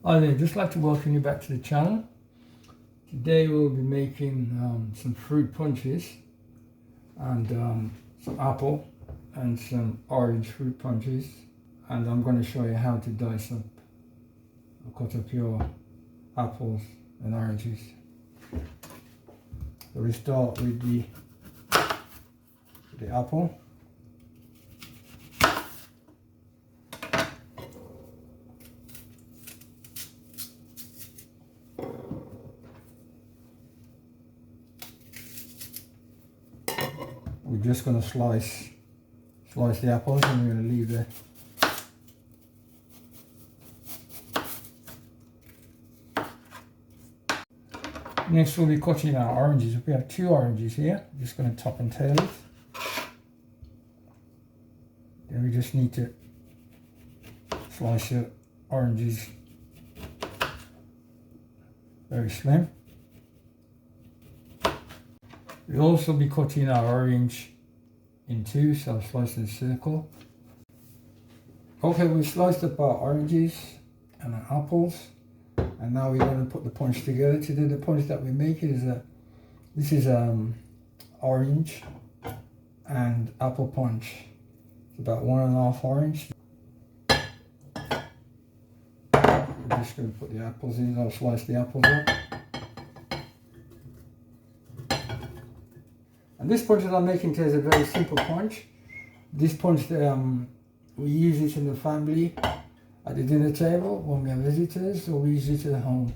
Hi there, just like to welcome you back to the channel. Today we'll be making some fruit punches and some apple and some orange fruit punches, and I'm going to show you how to dice up or cut up your apples and oranges. So we start with the apple. We're just going to slice the apples, and we're going to leave the next we'll be cutting our oranges. We have 2 oranges here. Just going to top and tail it. Then we just need to slice the oranges very slim. We'll also be cutting our orange in 2, so I'll slice in a circle. Okay, we sliced up our oranges and our apples, and now we're going to put the punch together. Today the punch that we're making is this is orange and apple punch. It's about 1.5 orange. We're just going to put the apples in. I'll slice the apples up. And this punch that I'm making today is a very simple punch. This punch, we use it in the family at the dinner table when we have visitors, or we use it at home.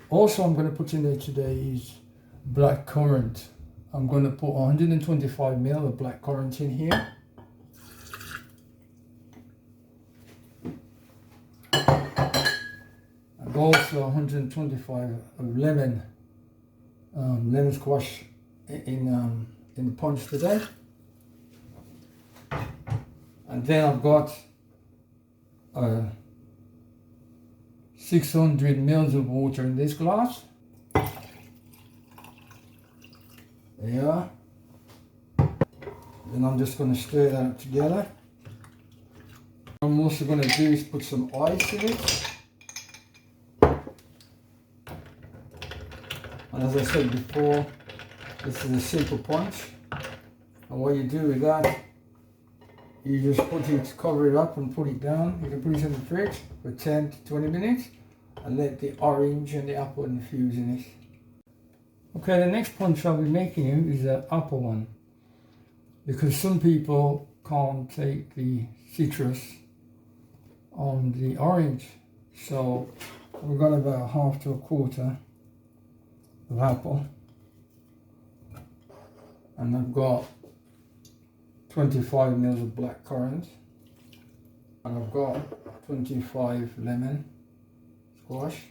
Also, I'm going to put in there today is black currant. I'm going to put 125 ml of black currant in here. And also 125 of lemon squash in the punch today. And then I've got 600 ml of water in this glass. There you are. Then I'm just going to stir that together. What I'm also going to do is put some ice in it. And as I said before, this is a simple punch, and what you do with that, you just cover it up and put it down. You can put it in the fridge for 10 to 20 minutes and let the orange and the apple infuse in it. Okay, the next punch I'll be making is an apple one, because some people can't take the citrus on the orange. So we've got about 1/2 to 1/4 of apple. And I've got 25 ml of black currant, and I've got 25 lemon squash,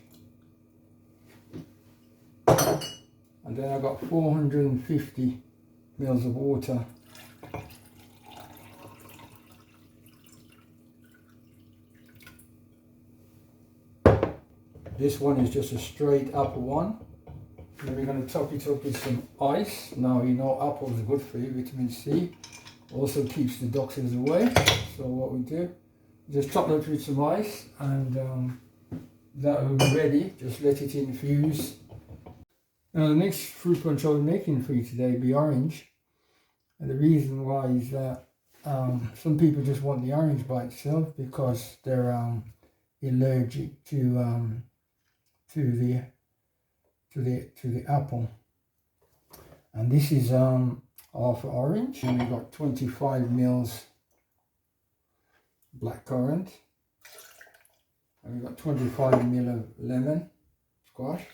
and then I've got 450 ml of water. This one is just a straight apple one. Then we're going to top it up with some ice. Now you know apples are good for you, vitamin C. Also keeps the toxins away. So what we do, just top it with some ice, and that will be ready. Just let it infuse. Now the next fruit punch I'll be making for you today will be orange. And the reason why is that some people just want the orange by itself because they're allergic to the apple. And this is half orange, and we've got 25 ml black currant, and we've got 25 ml of lemon squash,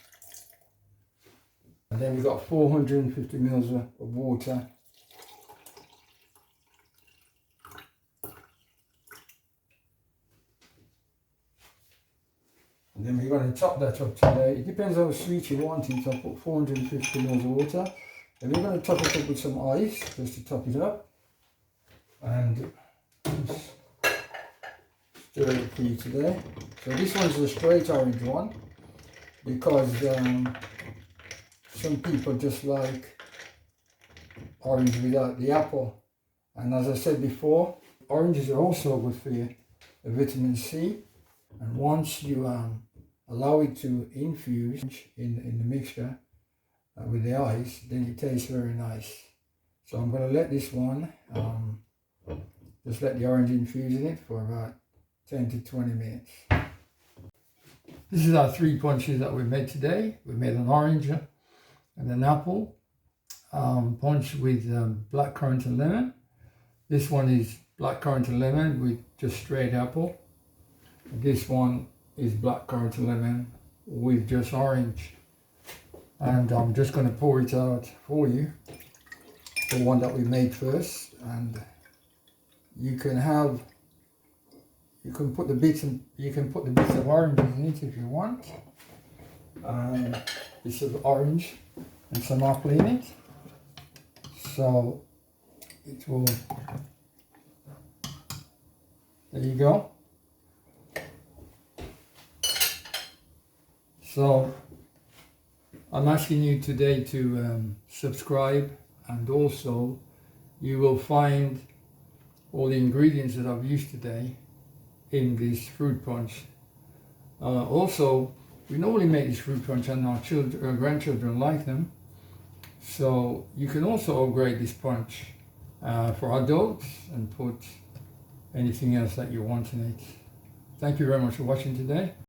and then we've got 450 ml of water. And then we're going to top that up today. It depends how sweet you want it. I'll put 450 ml of water. Then we're going to top it up with some ice, just to top it up. And just stir it for you today. So this one's a straight orange one, because some people just like orange without the apple. And as I said before, oranges are also good for you, vitamin C. And once you allow it to infuse in the mixture with the ice, then it tastes very nice. So I'm going to let this one, just let the orange infuse in it for about 10 to 20 minutes. This is our 3 punches that we made today. We made an orange and an apple punch with blackcurrant and lemon. This one is blackcurrant and lemon with just straight apple. This one is blackcurrant and lemon with just orange. And I'm just going to pour it out for you, the one that we made first. And you can put the bits of oranges in it if you want. Bits of orange and some apple in it. So it will. There you go. So I'm asking you today to subscribe, and also you will find all the ingredients that I've used today in this fruit punch. Also, we normally make this fruit punch and our grandchildren like them. So you can also upgrade this punch for adults and put anything else that you want in it. Thank you very much for watching today.